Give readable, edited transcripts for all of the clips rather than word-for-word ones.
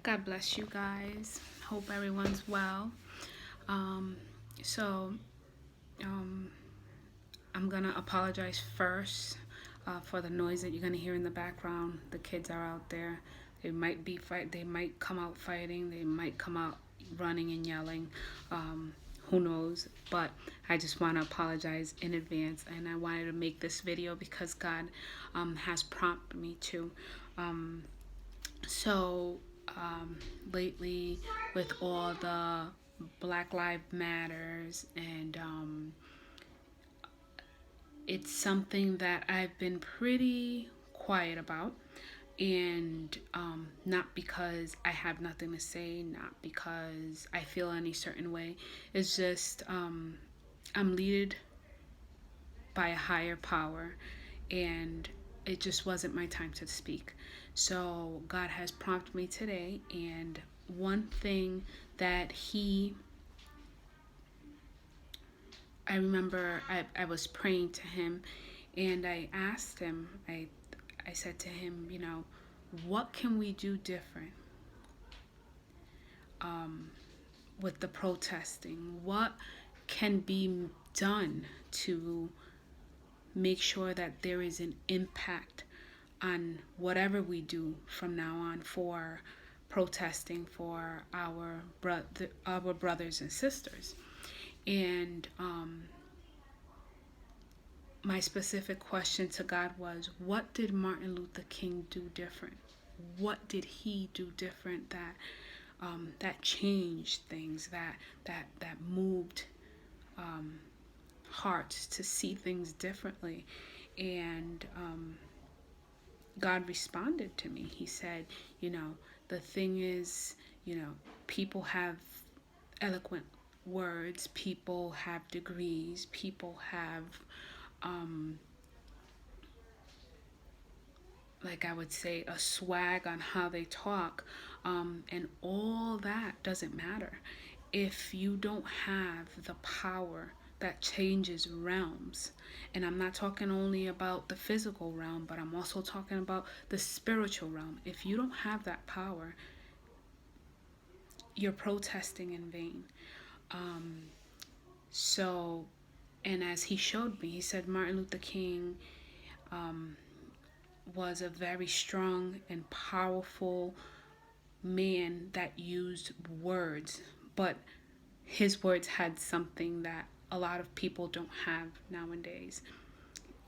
God bless you guys. Hope everyone's well. Um, so, um, I'm gonna apologize first for the noise that you're gonna hear in the background. The kids are out there. They might be fight. They might come out fighting. They might come out running and yelling. Who knows? But I just want to apologize in advance, and I wanted to make this video because God has prompted me to. Um, So, um, lately, with all the Black Lives Matters, and it's something that I've been pretty quiet about. And not because I have nothing to say, not because I feel any certain way. It's just I'm led by a higher power, and it just wasn't my time to speak. So God has prompted me today, and one thing that I remember I was praying to him, and I asked him, I said to him, what can we do different with the protesting? What can be done to make sure that there is an impact on whatever we do from now on for protesting for our brothers and sisters. And my specific question to God was, what did Martin Luther King do different? What did he do different that changed things, that moved hearts to see things differently? And God responded to me. He said, the thing is, people have eloquent words, people have degrees, people have, like I would say, a swag on how they talk, and all that doesn't matter if you don't have the power that changes realms. And I'm not talking only about the physical realm, but I'm also talking about the spiritual realm. If you don't have that power, you're protesting in vain. So, and as he showed me, he said Martin Luther King was a very strong and powerful man that used words, but his words had something that a lot of people don't have nowadays,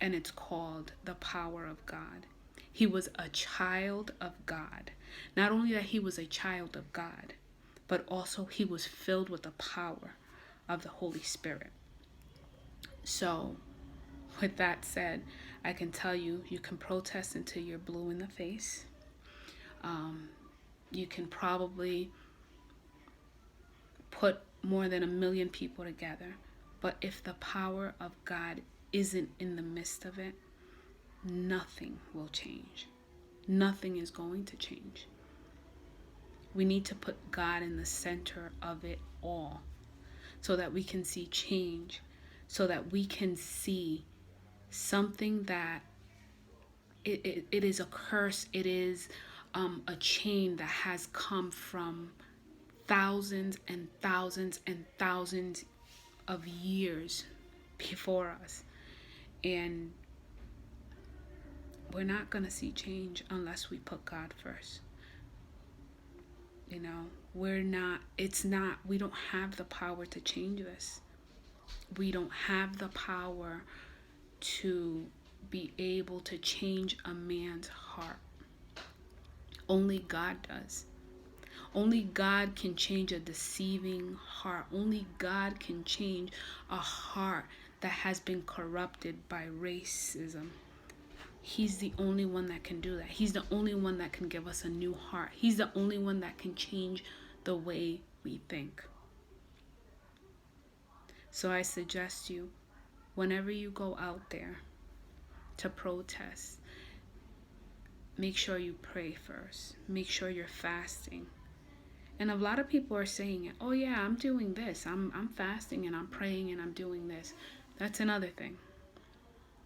and it's called the power of God. He was a child of God. Not only that he was a child of God, but also he was filled with the power of the Holy Spirit. So, with that said, I can tell you, you can protest until you're blue in the face. You can probably put more than 1,000,000 people together, but if the power of God isn't in the midst of it, nothing will change. Nothing is going to change. We need to put God in the center of it all so that we can see change, so that we can see something that it is a curse, it is a chain that has come from thousands and thousands and thousands of years before us. And we're not going to see change unless we put God first. We don't have the power to change this. We don't have the power to be able to change a man's heart. Only God does. Only God can change a deceiving heart. Only God can change a heart that has been corrupted by racism. He's the only one that can do that. He's the only one that can give us a new heart. He's the only one that can change the way we think. So I suggest you, whenever you go out there to protest, make sure you pray first. Make sure you're fasting. And a lot of people are saying it. Oh yeah, I'm doing this. I'm fasting and I'm praying and I'm doing this. That's another thing.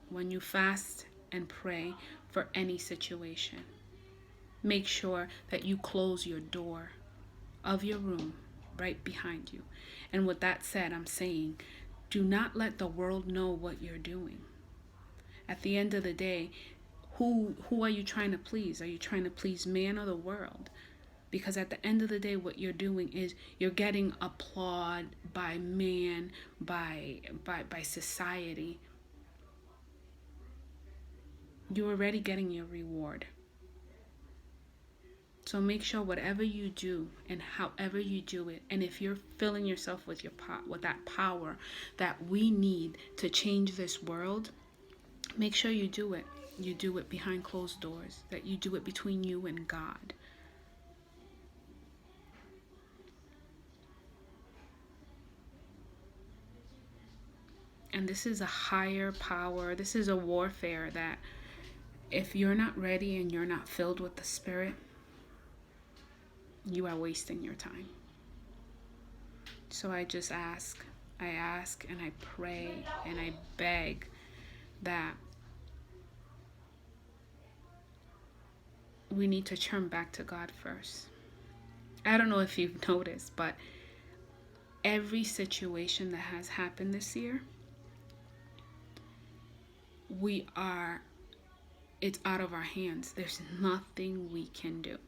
When you fast and pray for any situation, make sure that you close your door of your room right behind you. And with that said, I'm saying, do not let the world know what you're doing. At the end of the day, who are you trying to please? Are you trying to please man or the world? Because at the end of the day, what you're doing is you're getting applaud by man, by society. You're already getting your reward. So make sure whatever you do and however you do it, and if you're filling yourself with with that power that we need to change this world, make sure you do it. You do it behind closed doors, that you do it between you and God. And this is a higher power. This is a warfare that if you're not ready and you're not filled with the Spirit, you are wasting your time. So I ask and I pray and I beg that we need to turn back to God first. I don't know if you've noticed, but every situation that has happened this year, it's out of our hands. There's nothing we can do.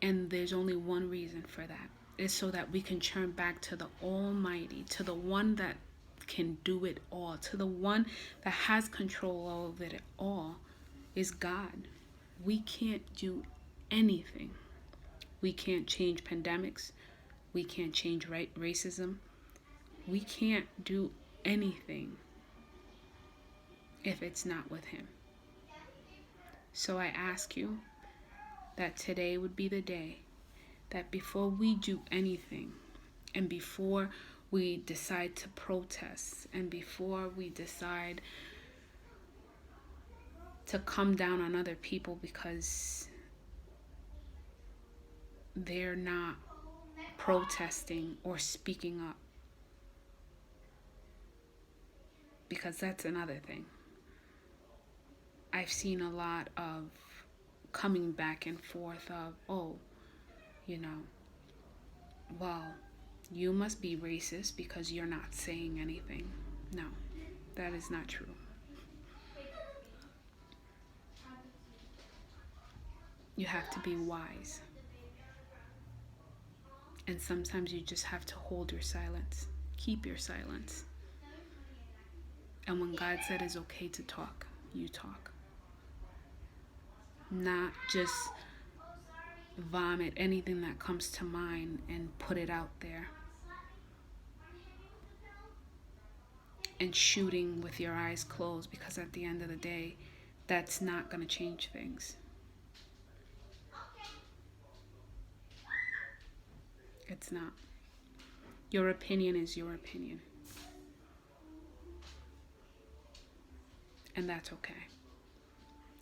And there's only one reason for that. It's so that we can turn back to the Almighty, to the one that can do it all, to the one that has control over it all, is God. We can't do anything. We can't change pandemics. We can't change racism. We can't do anything if it's not with Him. So I ask you that today would be the day that before we do anything, and before we decide to protest, and before we decide to come down on other people because they're not protesting or speaking up, because that's another thing. I've seen a lot of coming back and forth of, well, you must be racist because you're not saying anything. No, that is not true. You have to be wise. And sometimes you just have to hold your silence. Keep your silence. And when God said it's okay to talk, you talk. Not just vomit anything that comes to mind and put it out there. And shooting with your eyes closed, because at the end of the day, that's not going to change things. It's not. Your opinion is your opinion. And that's okay.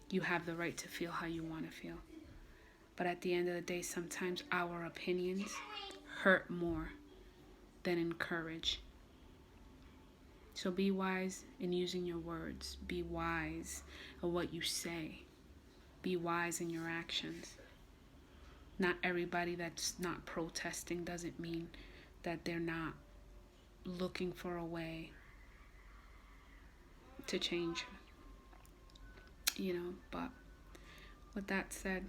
You have the right to feel how you want to feel. But at the end of the day, sometimes our opinions hurt more than encourage. So be wise in using your words. Be wise in what you say. Be wise in your actions. Not everybody that's not protesting doesn't mean that they're not looking for a way to change. But with that said,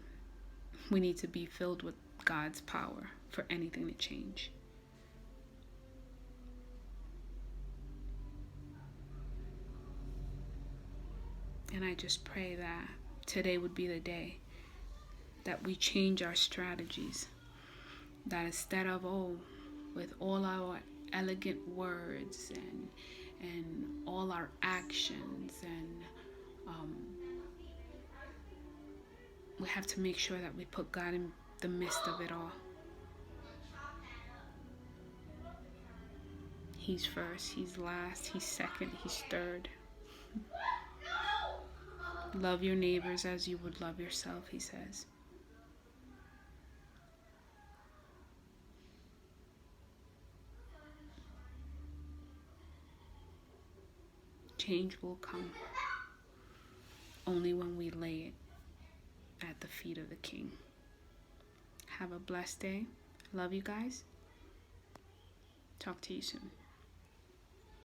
we need to be filled with God's power for anything to change. And I just pray that today would be the day that we change our strategies. That instead of, with all our elegant words and all our actions, and we have to make sure that we put God in the midst of it all. He's first, He's last, He's second, He's third. Love your neighbors as you would love yourself, He says. Change will come only when we lay it at the feet of the King. Have a blessed day. Love you guys. Talk to you soon.